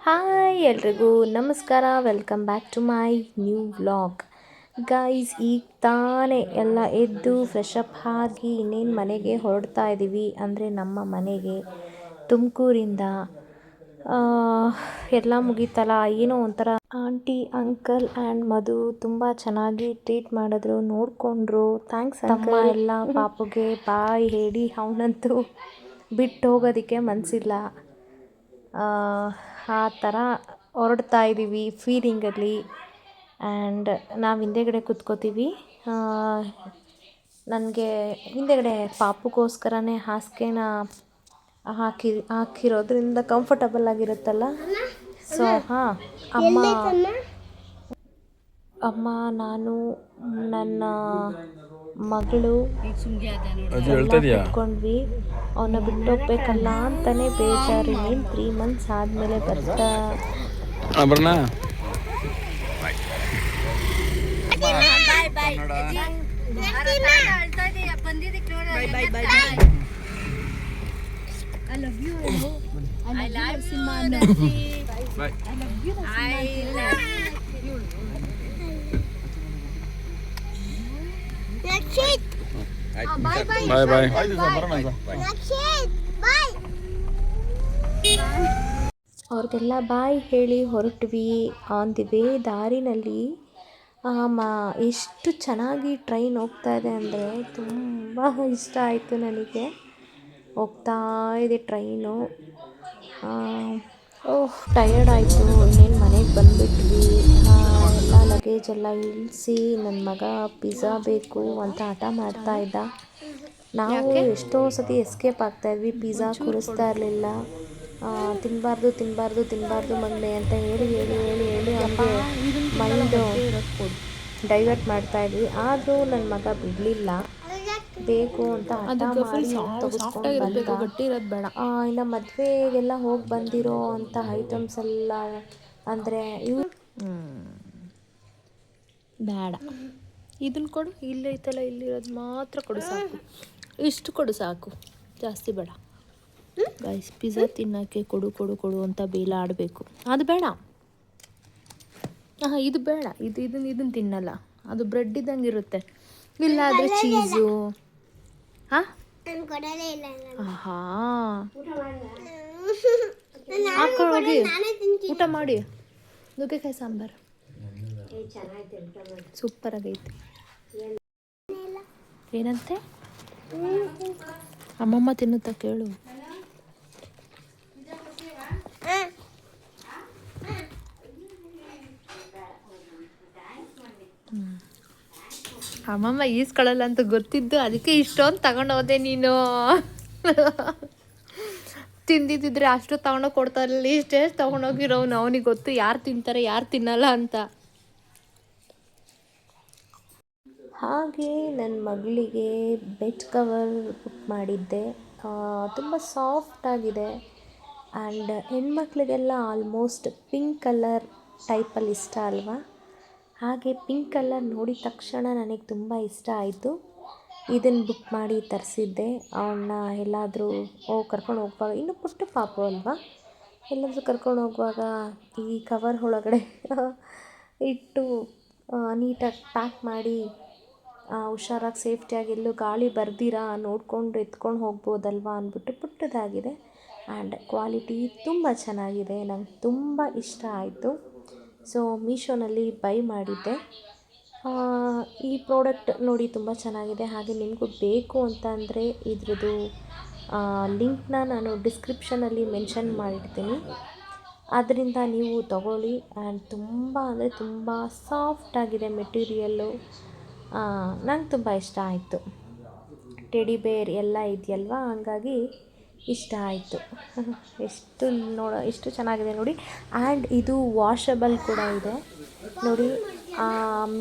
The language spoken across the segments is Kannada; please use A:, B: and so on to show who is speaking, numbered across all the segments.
A: ಹಾಯ್ ಎಲ್ರಿಗೂ ನಮಸ್ಕಾರ, welcome back to my new vlog. Guys, ಈಗ ತಾನೇ ಎಲ್ಲ ಎದ್ದು ಫ್ರೆಶ್ ಅಪ್ ಆಗಿ ಇನ್ನೇನು ಮನೆಗೆ ಹೊರಡ್ತಾ ಇದ್ದೀವಿ. ಅಂದರೆ ನಮ್ಮ ಮನೆಗೆ ತುಮಕೂರಿಂದ ಎಲ್ಲ ಮುಗೀತಲ್ಲ, ಏನೋ ಒಂಥರ ಆಂಟಿ, ಅಂಕಲ್ ಆ್ಯಂಡ್ ಮಧು ತುಂಬ ಚೆನ್ನಾಗಿ ಟ್ರೀಟ್ ಮಾಡಿದ್ರು, ನೋಡಿಕೊಂಡ್ರು. ಥ್ಯಾಂಕ್ಸ್ ತಮ್ಮ ಎಲ್ಲ ಪಾಪುಗೆ ಬಾಯ್ ಹೇಳಿ ಅವನಂತೂ ಬಿಟ್ಟು ಹೋಗೋದಕ್ಕೆ ಮನಸ್ಸಿಲ್ಲ. ಆ ಥರ ಹೊರಡ್ತಾ ಇದ್ದೀವಿ ಫೀಲಿಂಗಲ್ಲಿ. ಆ್ಯಂಡ್ ನಾವು ಹಿಂದೆಗಡೆ ಕೂತ್ಕೋತೀವಿ. ನನಗೆ ಹಿಂದೆಗಡೆ ಪಾಪುಗೋಸ್ಕರನೇ ಹಾಸಿಗೆನ ಹಾಕಿರೋದ್ರಿಂದ ಕಂಫರ್ಟಬಲ್ ಆಗಿರುತ್ತಲ್ಲ. ಸೊ ಅಮ್ಮ ನಾನು ನನ್ನ ಮಗಳು ಕೂತ್ಕೊಂಡ್ವಿ. ಅವನ್ನ ಬಿಟ್ಟು ಹೋಗ್ಬೇಕಲ್ಲ ಅಂತಾನೆ ಬೇಜಾರು. ಇನ್ನೇನು 3 months ಆದಮೇಲೆ ಬರ್ತಾ ಅವ್ರಿಗೆಲ್ಲ ಬಾಯ್ ಹೇಳಿ ಹೊರಟ್ವಿ. ಆನ್ ದಿ ವೇ ದಾರಿನಲ್ಲಿ ಎಷ್ಟು ಚೆನ್ನಾಗಿ ಟ್ರೈನ್ ಹೋಗ್ತಾ ಇದೆ ಅಂದರೆ ತುಂಬ ಇಷ್ಟ ಆಯಿತು ನನಗೆ. ಹೋಗ್ತಾ ಇದೆ ಟ್ರೈನು. ಟಯರ್ಡ್ ಆಯಿತು. ಇನ್ನೇನು ಮನೆಗೆ ಬಂದುಬಿಟ್ವಿ. ಎಲ್ಲ ಲಗೇಜ್ ಎಲ್ಲ ಇಳಿಸಿ ನನ್ನ ಮಗ ಪಿಜ್ಜಾ ಬೇಕು ಅಂತ ಹಠ ಮಾಡ್ತಾ ಇದ್ದ. ನಾವು ಎಷ್ಟೋ ಸತಿ ಎಸ್ಕೇಪ್ ಆಗ್ತಾಯಿದ್ವಿ, ಪಿಜ್ಜಾ ಕೊಡಿಸ್ತಾ ಇರಲಿಲ್ಲ. ತಿನ್ನಬಾರ್ದು ಮಗನೆ ಅಂತ ಹೇಳಿ ಅವನಿಗೆ ಮೈಂಡು ಡೈವರ್ಟ್ ಮಾಡ್ತಾಯಿದ್ವಿ. ಆದರೂ ನನ್ನ ಮಗ ಬಿಡಲಿಲ್ಲ, ಬೇಕು ಅಂತ ಹಠ ಮಾಡಿ ತೆಗೆಸ್ಕೊಂಡು ಬಂದ. ಇನ್ನು ಮದುವೆಗೆಲ್ಲ ಹೋಗಿ ಬಂದಿರೋ ಅಂಥ ಐಟಮ್ಸ್ ಎಲ್ಲ ಅಂದರೆ ಬೇಡ, ಇದನ್ನು ಕೊಡು, ಇಲ್ಲೈತಲ್ಲ, ಇಲ್ಲಿರೋದು ಮಾತ್ರ ಕೊಡು ಸಾಕು, ಇಷ್ಟು ಕೊಡು ಸಾಕು, ಜಾಸ್ತಿ ಬೇಡ. ಗೈಸ್, ಪಿಜ್ಜಾ ತಿನ್ನೋಕ್ಕೆ ಕೊಡು ಅಂತ ಬೇಲ ಆಡಬೇಕು. ಅದು ಬೇಡ, ಇದು ಬೇಡ, ಇದನ್ನು ತಿನ್ನಲ್ಲ, ಅದು ಬ್ರೆಡ್ ಇದ್ದಂಗೆ ಇರುತ್ತೆ. ಇಲ್ಲಾದರೆ ಚೀಸು. ಹಾಕೊಳ್ಳೋಗಿ ಊಟ ಮಾಡಿ. ನುಗ್ಗೆಕಾಯಿ ಸಾಂಬಾರು ಸೂಪರ್ ಆಗೈತೆ. ಏನಂತೆ ಅಮ್ಮಮ್ಮ ತಿನ್ನುತ್ತಾ ಕೇಳು. ಅಮ್ಮಮ್ಮ ಈಸ್ಕೊಳ್ಳಲ್ಲ ಅಂತ ಗೊತ್ತಿದ್ದು ಅದಕ್ಕೆ ಇಷ್ಟೊಂದು ತಗೊಂಡೋದೆ ನೀನು. ತಿಂದಿದ್ದಿದ್ರೆ ಅಷ್ಟು ತಗೊಂಡೋಗಿ ಕೊಡ್ತಾ ಇರಲಿಲ್ಲ. ಇಷ್ಟೇ ತೊಗೊಂಡೋಗಿರೋನು. ಅವನಿಗೆ ಗೊತ್ತು ಯಾರು ತಿಂತಾರೆ ಯಾರು ತಿನ್ನಲ್ಲ ಅಂತ. ಹಾಗೆ ನನ್ನ ಮಗಳಿಗೆ ಬೆಡ್ ಕವರ್ ಬುಕ್ ಮಾಡಿದ್ದೆ. ತುಂಬ ಸಾಫ್ಟಾಗಿದೆ. ಆ್ಯಂಡ್ ಹೆಣ್ಮಕ್ಳಿಗೆಲ್ಲ ಆಲ್ಮೋಸ್ಟ್ ಪಿಂಕ್ ಕಲರ್ ಟೈಪಲ್ಲಿ ಇಷ್ಟ ಅಲ್ವಾ? ಹಾಗೆ ಪಿಂಕ್ ಕಲರ್ ನೋಡಿದ ತಕ್ಷಣ ನನಗೆ ತುಂಬ ಇಷ್ಟ ಆಯಿತು. ಇದನ್ನು ಬುಕ್ ಮಾಡಿ ತರಿಸಿದ್ದೆ. ಅವನ್ನ ಎಲ್ಲಾದರೂ ಕರ್ಕೊಂಡು ಹೋಗುವಾಗ, ಇನ್ನು ಪುಟ್ಟ ಪಾಪು ಅಲ್ವಾ, ಎಲ್ಲಾದರೂ ಕರ್ಕೊಂಡು ಹೋಗುವಾಗ ಈ ಕವರ್ ಒಳಗಡೆ ಇಟ್ಟು ನೀಟಾಗಿ ಪ್ಯಾಕ್ ಮಾಡಿ ಹುಷಾರಾಗಿ ಸೇಫ್ಟಿಯಾಗಿ ಎಲ್ಲೂ ಗಾಳಿ ಬರ್ದಿರ ನೋಡಿಕೊಂಡು ಎತ್ಕೊಂಡು ಹೋಗ್ಬೋದಲ್ವಾ ಅಂದ್ಬಿಟ್ಟು ಪುಟ್ಟದಾಗಿದೆ. ಆ್ಯಂಡ್ ಕ್ವಾಲಿಟಿ ತುಂಬ ಚೆನ್ನಾಗಿದೆ. ನಂಗೆ ತುಂಬ ಇಷ್ಟ ಆಯಿತು. ಸೊ ಮೀಶೋನಲ್ಲಿ ಬೈ ಮಾಡಿದ್ದೆ. ಈ ಪ್ರಾಡಕ್ಟ್ ನೋಡಿ ತುಂಬ ಚೆನ್ನಾಗಿದೆ. ಹಾಗೆ ನಿಮಗೂ ಬೇಕು ಅಂತ ಅಂದರೆ ಇದ್ರದ್ದು ಲಿಂಕ್ನ ನಾನು ಡಿಸ್ಕ್ರಿಪ್ಷನಲ್ಲಿ ಮೆನ್ಷನ್ ಮಾಡಿರ್ತೀನಿ. ಅದರಿಂದ ನೀವು ತಗೊಳ್ಳಿ. ಆ್ಯಂಡ್ ತುಂಬ ಅಂದರೆ ತುಂಬ ಸಾಫ್ಟಾಗಿದೆ ಮೆಟೀರಿಯಲ್ಲು. ನಂಗೆ ತುಂಬ ಇಷ್ಟ ಆಯಿತು. ಟೆಡಿ ಬೇರ್ ಎಲ್ಲ ಇದೆಯಲ್ವ, ಹಂಗಾಗಿ ಇಷ್ಟ ಆಯಿತು. ಎಷ್ಟು ಚೆನ್ನಾಗಿದೆ ನೋಡಿ. ಆ್ಯಂಡ್ ಇದು ವಾಷಬಲ್ ಕೂಡ ಇದೆ ನೋಡಿ.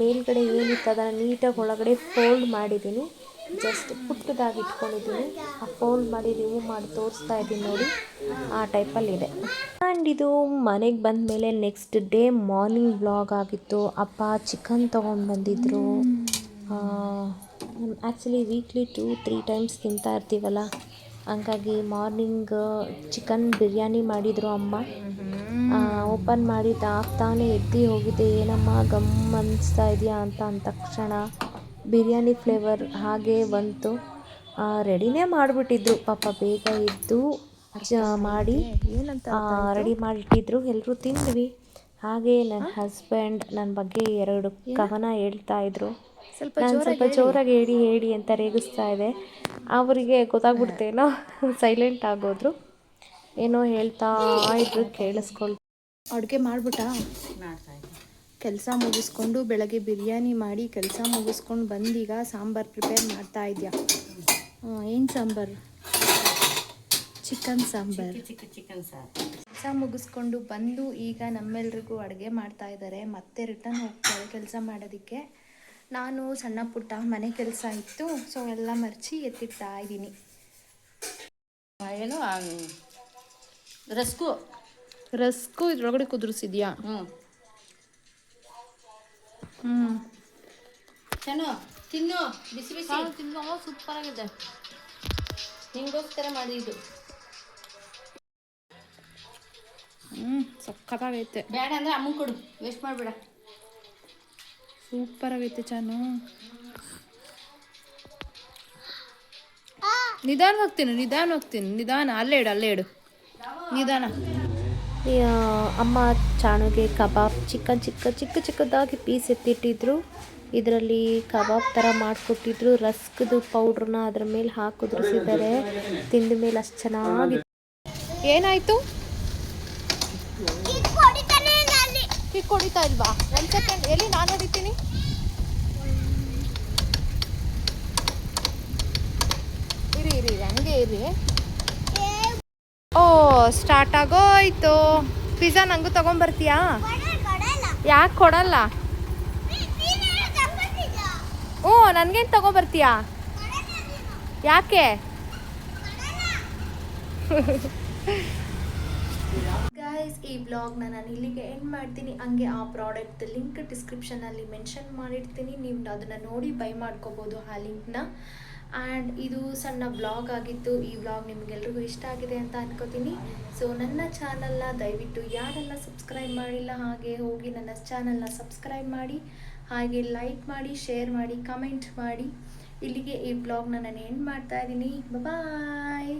A: ಮೇಲ್ಗಡೆ ಏನಿತ್ತು ಅದನ್ನು ನೀಟಾಗಿ ಒಳಗಡೆ ಫೋಲ್ಡ್ ಮಾಡಿದ್ದೀನಿ. ಜಸ್ಟ್ ಪುಟ್ಟದಾಗಿ ಇಟ್ಕೊಂಡಿದ್ದೀನಿ. ಆ ಫೋಲ್ಡ್ ಮಾಡಿ ರಿಮೂವ್ ಮಾಡಿ ತೋರಿಸ್ತಾ ಇದ್ದೀನಿ ನೋಡಿ, ಆ ಟೈಪಲ್ಲಿದೆ. ಆ್ಯಂಡ್ ಇದು ಮನೆಗೆ ಬಂದ ಮೇಲೆ ನೆಕ್ಸ್ಟ್ ಡೇ ಮಾರ್ನಿಂಗ್ ವ್ಲಾಗ್ ಆಗಿತ್ತು. ಅಪ್ಪ ಚಿಕನ್ ತೊಗೊಂಡು ಬಂದಿದ್ದರು. ಆ್ಯಕ್ಚುಲಿ ವೀಕ್ಲಿ 2-3 ಟೈಮ್ಸ್ ತಿಂತಾ ಇರ್ತೀವಲ್ಲ, ಹಂಗಾಗಿ ಮಾರ್ನಿಂಗ್ ಚಿಕನ್ ಬಿರಿಯಾನಿ ಮಾಡಿದರು ಅಮ್ಮ. ಓಪನ್ ಮಾಡಿದ್ದು ಆಗ್ತಾನೆ ಎದ್ದು ಹೋಗಿದೆ, ಏನಮ್ಮ ಗಮ್ ಅನಿಸ್ತಾ ಇದೆಯಾ ಅಂತ ಅಂದ ತಕ್ಷಣ ಬಿರಿಯಾನಿ ಫ್ಲೇವರ್ ಹಾಗೇ ಬಂತು. ರೆಡಿನೇ ಮಾಡಿಬಿಟ್ಟಿದ್ರು ಪಾಪ, ಬೇಗ ಎದ್ದು ಮಾಡಿ ರೆಡಿ ಮಾಡಿಟ್ಟಿದ್ರು. ಎಲ್ಲರೂ ತಿಂದ್ವಿ. ಹಾಗೆ ನನ್ನ ಹಸ್ಬೆಂಡ್ ನನ್ನ ಬಗ್ಗೆ 2 ಕವನ ಹೇಳ್ತಾ ಇದ್ರು. ನಾನು ಸ್ವಲ್ಪ ಜೋರಾಗಿ ಹೇಳಿ ಅಂತ ರೇಗಿಸ್ತಾ ಇದೆ. ಅವರಿಗೆ ಗೊತ್ತಾಗ್ಬಿಡ್ತೇನೋ, ಸೈಲೆಂಟ್ ಆಗೋದ್ರು. ಏನೋ ಹೇಳ್ತಾ ಇದ್ರು, ಕೇಳಿಸ್ಕೊಳ್.
B: ಅಡುಗೆ ಮಾಡಿಬಿಟ್ಟಾ? ಕೆಲಸ ಮುಗಿಸ್ಕೊಂಡು ಬೆಳಗ್ಗೆ ಬಿರಿಯಾನಿ ಮಾಡಿ ಕೆಲಸ ಮುಗಿಸ್ಕೊಂಡು ಬಂದೀಗ ಸಾಂಬಾರು ಪ್ರಿಪೇರ್ ಮಾಡ್ತಾ ಇದೆಯಾ? ಏನು ಸಾಂಬಾರು? ಚಿಕನ್ ಸಾಂಬಾರು. ಕೆಲಸ ಮುಗಿಸ್ಕೊಂಡು ಬಂದು ಈಗ ನಮ್ಮೆಲ್ರಿಗೂ ಅಡುಗೆ ಮಾಡ್ತಾ ಇದ್ದಾರೆ. ಮತ್ತೆ ರಿಟರ್ನ್ ಹೋಗ್ತಾರೆ ಕೆಲಸ ಮಾಡೋದಕ್ಕೆ. ನಾನು ಸಣ್ಣ ಪುಟ್ಟ ಮನೆ ಕೆಲಸ ಇತ್ತು, ಸೊ ಎಲ್ಲ ಮರ್ಚಿ ಎತ್ತಿಡ್ತಾ ಇದ್ದೀನಿ.
C: ಏನು ರಸ್ಕು
B: ಇದ್ರೊಳಗಡೆ ಕುದುರಿಸಿದ್ಯಾ?
C: ಚೆನ್ನು ತಿನ್ನು, ಬಿಸಿ ಬಿಸಿ ತಿನ್ನು. ಸೂಪರ್ ಆಗಿದೆ, ನಿಂಗೋಸ್ಕರ ಮಾಡಿದ್ದು.
B: ಸಕ್ಕತ್ತಾಗೈತೆ.
C: ಬೇಡ ಅಂದರೆ ಅಮ್ಮಂಗೆ ಕೊಡು, ವೇಸ್ಟ್ ಮಾಡಬೇಡ.
B: ಸೂಪರ್ ಆಗೈತೆ ಚಾನು. ನಿಧಾನ ಅಲ್ಲೇ ಇಡು ನಿಧಾನ.
A: ಅಮ್ಮ ಚಾಣುಗೆ ಕಬಾಬ್ ಚಿಕ್ಕದಾಗಿ ಪೀಸ್ ಎತ್ತಿಟ್ಟಿದ್ರು. ಇದರಲ್ಲಿ ಕಬಾಬ್ ಥರ ಮಾಡಿಕೊಟ್ಟಿದ್ರು. ರಸ್ಕ್ದು ಪೌಡ್ರನ್ನ ಅದ್ರ ಮೇಲೆ ಹಾಕಿದ್ರಿಸಿದ್ದಾರೆ. ತಿಂದ ಮೇಲೆ ಅಷ್ಟು ಚೆನ್ನಾಗಿ.
B: ಏನಾಯಿತು? ಕಿಕ್ ಹೊಡಿತಾ ಇಲ್ವಾ? 1 ಸೆಕೆಂಡ್ ಎಲ್ಲಿ, ನಾನು ಹೊಡಿತೀನಿ. ಇರಿ ಹಂಗೆ ಇರಿ. ಓ, ಸ್ಟಾರ್ಟ್ ಆಗೋಯ್ತು. ಪಿಜ್ಜಾ ನಂಗೂ ತಗೊಂಬರ್ತೀಯಾ? ಯಾಕೆ ಕೊಡಲ್ಲ? ಓ, ನನಗೇನು ತಗೊಂಬರ್ತೀಯಾ? ಯಾಕೆ? ಗೈಸ್, ಈ ವ್ಲಾಗ್ನ ನಾನು ಇಲ್ಲಿಗೆ ಎಂಡ್ ಮಾಡ್ತೀನಿ. ಹಂಗೆ ಆ ಪ್ರಾಡಕ್ಟ್ ಲಿಂಕ್ ಡಿಸ್ಕ್ರಿಪ್ಷನಲ್ಲಿ ಮೆನ್ಷನ್ ಮಾಡಿರ್ತೀನಿ. ನೀವು ಅದನ್ನು ನೋಡಿ ಬೈ ಮಾಡ್ಕೋಬೋದು ಆ ಲಿಂಕ್ನ. ಆ್ಯಂಡ್ ಇದು ಸಣ್ಣ ವ್ಲಾಗ್ ಆಗಿತ್ತು. ಈ ವ್ಲಾಗ್ ನಿಮಗೆಲ್ರಿಗೂ ಇಷ್ಟ ಆಗಿದೆ ಅಂತ ಅನ್ಕೋತೀನಿ. ಸೊ ನನ್ನ ಚಾನಲ್ನ ದಯವಿಟ್ಟು ಯಾರೆಲ್ಲ ಸಬ್ಸ್ಕ್ರೈಬ್ ಮಾಡಿಲ್ಲ ಹಾಗೆ ಹೋಗಿ ನನ್ನ ಚಾನಲ್ನ ಸಬ್ಸ್ಕ್ರೈಬ್ ಮಾಡಿ, ಹಾಗೆ ಲೈಕ್ ಮಾಡಿ, ಶೇರ್ ಮಾಡಿ, ಕಮೆಂಟ್ ಮಾಡಿ. ಇಲ್ಲಿಗೆ ಈ ವ್ಲಾಗ್ನ ನಾನು ಎಂಡ್ ಮಾಡ್ತಾ ಇದ್ದೀನಿ. ಬಾಯ್.